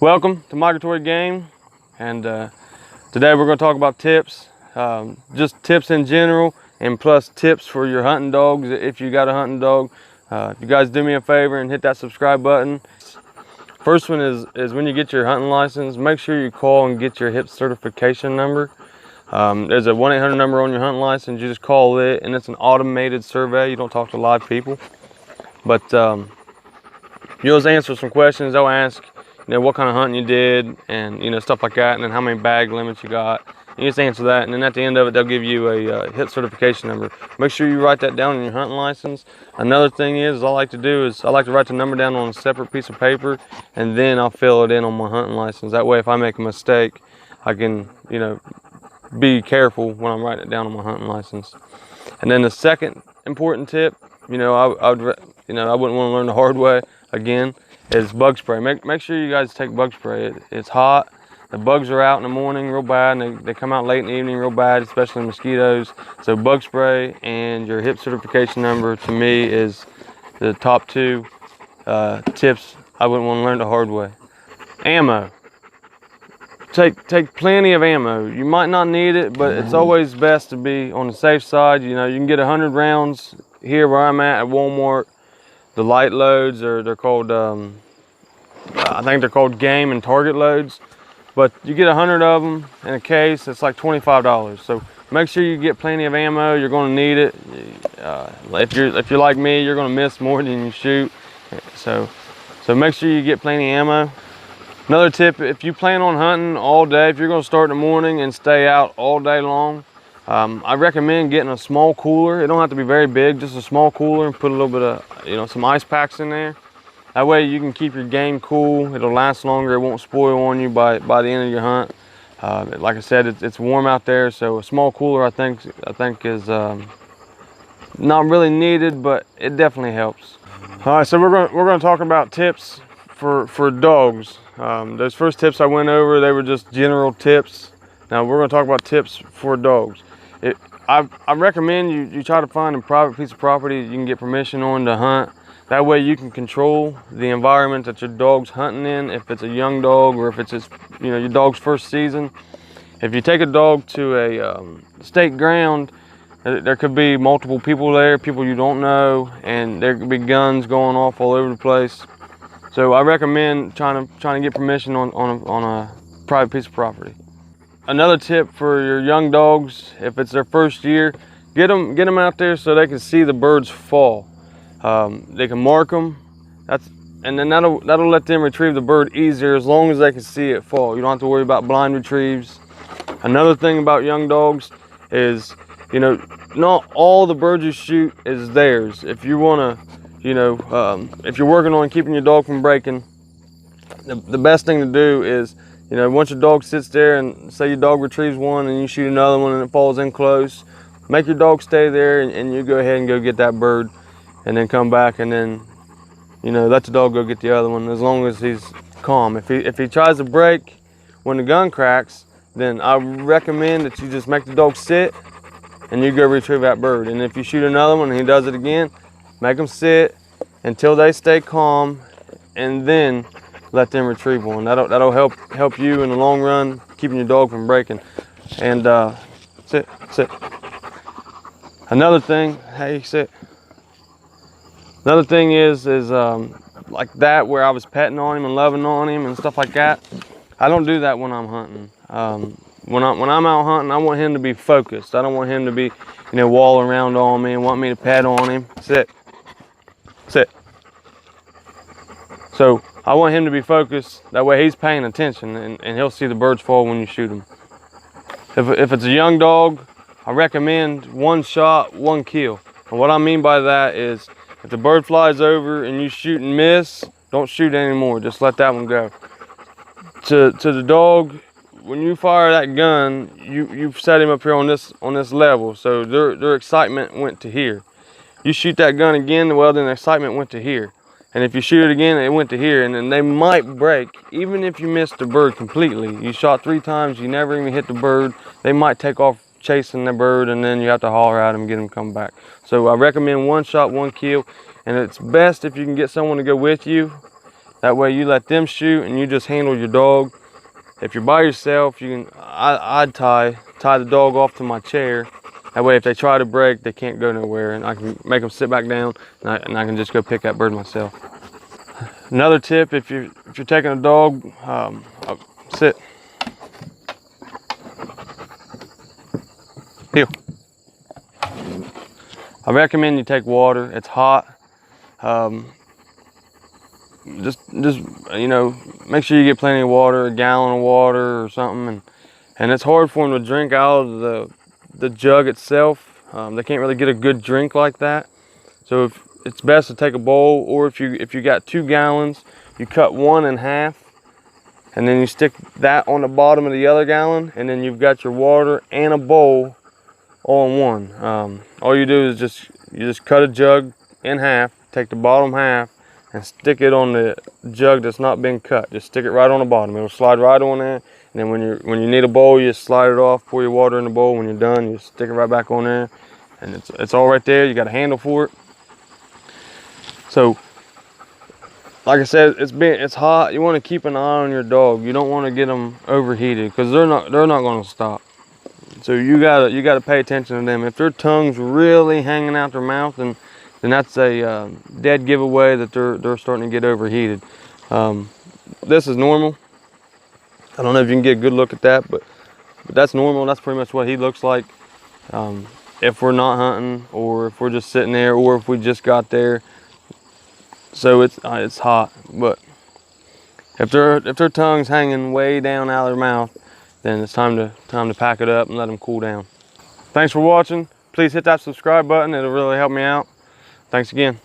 Welcome to Migratory Game, and today we're going to talk about tips, just tips in general, and plus tips for your hunting dogs if you got a hunting dog. If you guys do me a favor and hit that subscribe button. First one is when you get your hunting license, make sure you call and get your HIP certification number. There's a 1-800 number on your hunting license. You just call it, and it's an automated survey. You don't talk to live people, but you'll just answer some questions. They'll ask, what kind of hunting you did, and stuff like that, and then how many bag limits you got. You just answer that, and then at the end of it, they'll give you a HIP certification number. Make sure you write that down on your hunting license. Another thing is, I like to write the number down on a separate piece of paper, and then I'll fill it in on my hunting license. That way, if I make a mistake, I can, be careful when I'm writing it down on my hunting license. And then the second important tip, I wouldn't want to learn the hard way again, is bug spray. Make sure you guys take bug spray. It's hot. The bugs are out in the morning real bad, and they come out late in the evening real bad, especially mosquitoes. So bug spray and your HIP certification number, to me, is the top two tips I wouldn't want to learn the hard way. Ammo. Take plenty of ammo. You might not need it, but it's always best to be on the safe side. You can get 100 rounds here where I'm at Walmart. The light loads, they're called, I think they're called game and target loads. But you get 100 of them in a case, it's like $25. So make sure you get plenty of ammo. You're going to need it. If you're like me, you're going to miss more than you shoot. So make sure you get plenty of ammo. Another tip, if you plan on hunting all day, if you're going to start in the morning and stay out all day long, I recommend getting a small cooler. It don't have to be very big, just a small cooler, and put a little bit of, some ice packs in there. That way you can keep your game cool. It'll last longer. It won't spoil on you by the end of your hunt. Like I said, it's warm out there, so a small cooler I think is not really needed, but it definitely helps. All right, so we're going to talk about tips for dogs. Those first tips I went over, they were just general tips. Now we're going to talk about tips for dogs. I recommend you try to find a private piece of property you can get permission on to hunt. That way you can control the environment that your dog's hunting in, if it's a young dog or if it's your dog's first season. If you take a dog to a state ground, there could be multiple people there, people you don't know, and there could be guns going off all over the place. So I recommend trying to get permission on a private piece of property. Another tip for your young dogs, if it's their first year, get them out there so they can see the birds fall. They can mark them, and then that'll let them retrieve the bird easier as long as they can see it fall. You don't have to worry about blind retrieves. Another thing about young dogs is, not all the birds you shoot is theirs. If you want to, if you're working on keeping your dog from breaking, the best thing to do is, once your dog sits there and say your dog retrieves one and you shoot another one and it falls in close, make your dog stay there and you go ahead and go get that bird and then come back and then, let the dog go get the other one as long as he's calm. If he tries to break when the gun cracks, then I recommend that you just make the dog sit and you go retrieve that bird. And if you shoot another one and he does it again, make them sit until they stay calm and then let them retrieve one. That'll help you in the long run, keeping your dog from breaking. And sit. Another thing, hey, sit. Another thing is like that where I was petting on him and loving on him and stuff like that. I don't do that when I'm hunting. When I'm out hunting, I want him to be focused. I don't want him to be, walling around on me and want me to pet on him. Sit. So I want him to be focused. That way he's paying attention and he'll see the birds fall when you shoot him. If it's a young dog, I recommend one shot, one kill. And what I mean by that is, if the bird flies over and you shoot and miss, don't shoot anymore. Just let that one go. To the dog, when you fire that gun, you've set him up here on this level. So their excitement went to here. You shoot that gun again, well then the excitement went to here. And if you shoot it again, it went to here, and then they might break. Even if you missed the bird completely, you shot 3 times, you never even hit the bird, they might take off chasing the bird, and then you have to holler at them and get them to come back. So I recommend one shot, one kill, and it's best if you can get someone to go with you. That way you let them shoot and you just handle your dog. If you're by yourself, you can. I'd tie the dog off to my chair. That way, if they try to break, they can't go nowhere, and I can make them sit back down, and I can just go pick that bird myself. Another tip: if you're taking a dog, sit, heel. I recommend you take water. It's hot. Just you know, make sure you get plenty of water, a gallon of water or something, and it's hard for them to drink out of the jug itself. They can't really get a good drink like that. So it's best to take a bowl, or if you got 2 gallons, you cut one in half, and then you stick that on the bottom of the other gallon, and then you've got your water and a bowl all in one. All you do is just cut a jug in half, take the bottom half, and stick it on the jug that's not been cut. Just stick it right on the bottom. It'll slide right on there. And then when you need a bowl, you just slide it off, pour your water in the bowl. When you're done, you stick it right back on there, and it's all right there. You got a handle for it. So, like I said, it's hot. You want to keep an eye on your dog. You don't want to get them overheated, because they're not going to stop. So you gotta pay attention to them. If their tongue's really hanging out their mouth, then that's a dead giveaway that they're starting to get overheated. This is normal. I don't know if you can get a good look at that, but that's normal. That's pretty much what he looks like. If we're not hunting, or if we're just sitting there, or if we just got there. So it's hot, but if their tongue's hanging way down out of their mouth, then it's time to pack it up and let them cool down. Thanks for watching. Please hit that subscribe button. It'll really help me out. Thanks again.